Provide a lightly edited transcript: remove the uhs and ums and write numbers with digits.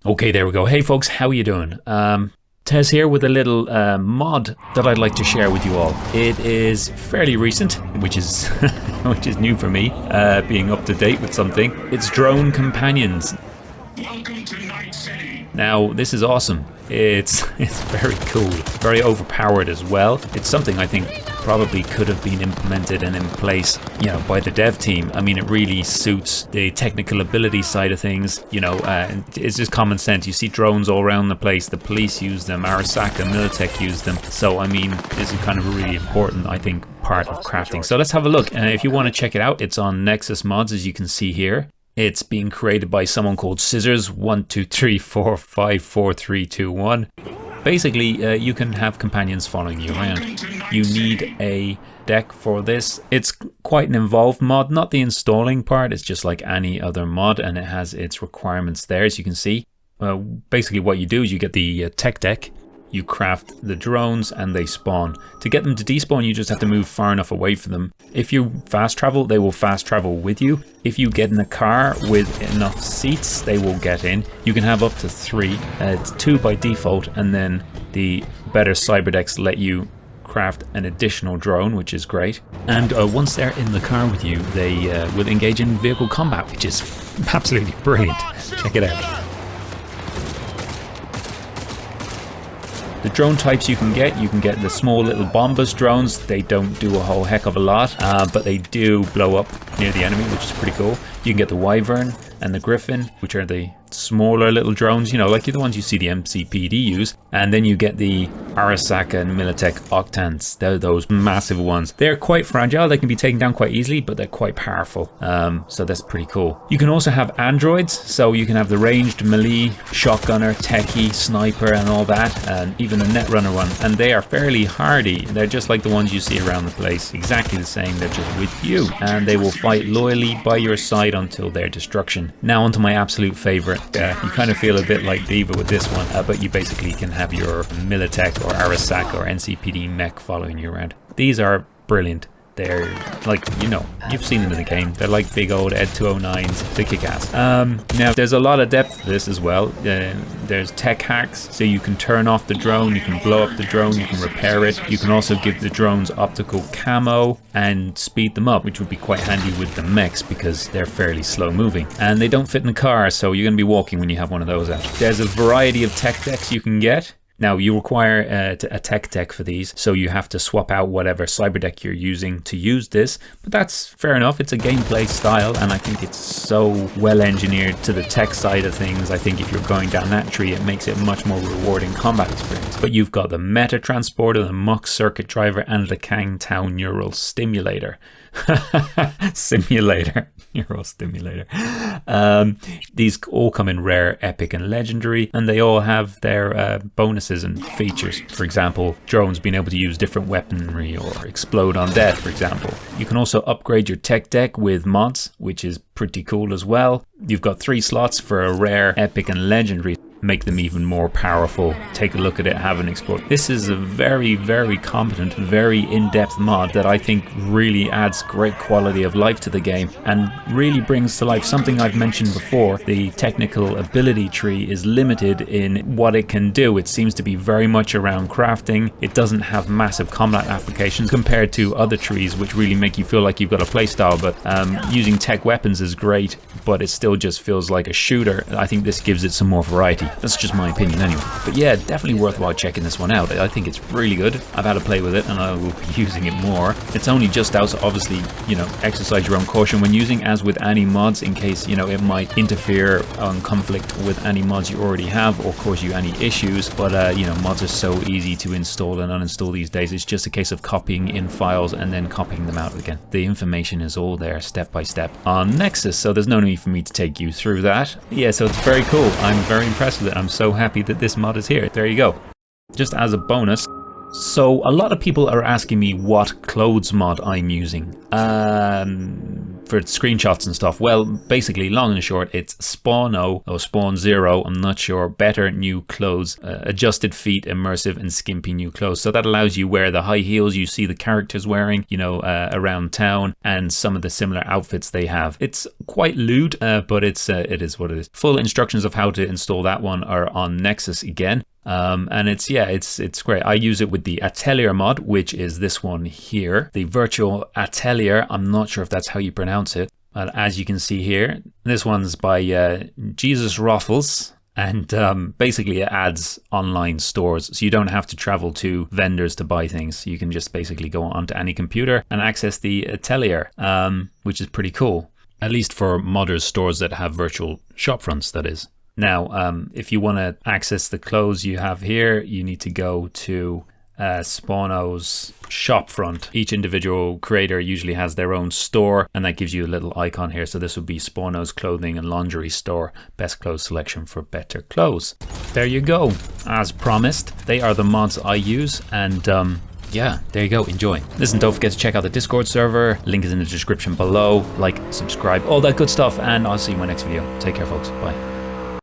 Okay, there we go. Hey folks, how you doing? Tez here with a little mod that I'd like to share with you all. It is fairly recent, which is which is new for me, being up to date with something. It's Drone Companions. Welcome to Night City. Now, this is awesome. It's very cool, very overpowered as well. It's something I think probably could have been implemented and in place, by the dev team. I mean, it really suits the technical ability side of things. It's just common sense. You see drones all around the place. The police use them, Arasaka, Militech use them. So, I mean, this is kind of a really important, I think, part of crafting. So let's have a look. If you want to check it out, it's on Nexus Mods, as you can see here. It's being created by someone called Scissors 123454321. Basically, you can have companions following you around. You need a deck for this. It's quite an involved mod, not the installing part. It's just like any other mod, and it has its requirements there, as you can see. Basically, what you do is you get the tech deck. You craft the drones and they spawn. To get them to despawn, you just have to move far enough away from them. If you fast travel, they will fast travel with you. If you get in a car with enough seats, they will get in. You can have up to 3. It's 2 by default, and then the better cyber decks let you craft an additional drone, which is great. And once they're in the car with you, they will engage in vehicle combat, which is absolutely brilliant. Check it out. The drone types you can get the small little bombus drones. They don't do a whole heck of a lot, but they do blow up near the enemy, which is pretty cool. You can get the Wyvern and the Griffin, which are the smaller little drones, like the ones you see the MCPD use. And then you get the Arasaka and Militech Octans. They're those massive ones. They're quite fragile. They can be taken down quite easily, but they're quite powerful. So that's pretty cool. You can also have androids. So you can have the ranged melee, shotgunner, techie, sniper, and all that. And even a netrunner one. And they are fairly hardy. They're just like the ones you see around the place. Exactly the same. They're just with you. And they will fight loyally by your side until their destruction. Now onto my absolute favorite. You kind of feel a bit like Diva with this one, but you basically can have your Militech or Arasaka or NCPD mech following you around. These are brilliant. They're like, you've seen them in the game. They're like big old Ed 209s. They kick ass. Now, there's a lot of depth to this as well. There's tech hacks, so you can turn off the drone, you can blow up the drone, you can repair it. You can also give the drones optical camo and speed them up, which would be quite handy with the mechs because they're fairly slow moving. And they don't fit in the car, so you're going to be walking when you have one of those out. There's a variety of tech decks you can get. Now, you require a tech deck for these, so you have to swap out whatever cyber deck you're using to use this, but that's fair enough. It's a gameplay style, and I think it's so well engineered to the tech side of things. I think if you're going down that tree, it makes it a much more rewarding combat experience. But you've got the Meta Transporter, the Mux Circuit Driver, and the Kang Tao Neural Stimulator. Neural stimulator. These all come in rare, epic, and legendary, and they all have their bonuses and features. For example, drones being able to use different weaponry or explode on death, for example. You can also upgrade your tech deck with mods, which is pretty cool as well. You've got 3 slots for a rare, epic, and legendary. Make them even more powerful. Take a look at it, have an explore. This is a very, very competent, very in-depth mod that I think really adds great quality of life to the game and really brings to life something I've mentioned before. The technical ability tree is limited in what it can do. It seems to be very much around crafting. It doesn't have massive combat applications compared to other trees which really make you feel like you've got a playstyle, but using tech weapons is great, but it still just feels like a shooter. I think this gives it some more variety. That's just my opinion anyway. But yeah, definitely worthwhile checking this one out. I think it's really good. I've had a play with it and I will be using it more. It's only just out, so obviously, exercise your own caution when using, as with any mods, in case, it might interfere on conflict with any mods you already have or cause you any issues. But, mods are so easy to install and uninstall these days. It's just a case of copying in files and then copying them out again. The information is all there step by step on Nexus, so there's no need for me to take you through that. Yeah, so it's very cool. I'm very impressed with it. I'm so happy that this mod is here. There you go. Just as a bonus, so a lot of people are asking me what clothes mod I'm using. for screenshots and stuff? Well, basically, long and short, it's Spawn0 or Spawn0, I'm not sure, better new clothes, adjusted feet, immersive and skimpy new clothes. So that allows you wear the high heels you see the characters wearing, you know, around town, and some of the similar outfits they have. It's quite lewd, but it is what it is. Full instructions of how to install that one are on Nexus again. And it's great. I use it with the Atelier mod, which is this one here, the virtual Atelier. I'm not sure if that's how you pronounce it, but as you can see here, this one's by Jesus Roffles. And basically it adds online stores, so you don't have to travel to vendors to buy things. You can just basically go onto any computer and access the Atelier, which is pretty cool, at least for modders stores that have virtual shop fronts, that is. Now, if you want to access the clothes you have here, you need to go to Spawn0's shop front. Each individual creator usually has their own store, and that gives you a little icon here. So this would be Spawn0's clothing and lingerie store, best clothes selection for better clothes. There you go. As promised, they are the mods I use, and yeah, there you go, enjoy. Listen, don't forget to check out the Discord server, link is in the description below, like, subscribe, all that good stuff, and I'll see you in my next video. Take care, folks, bye.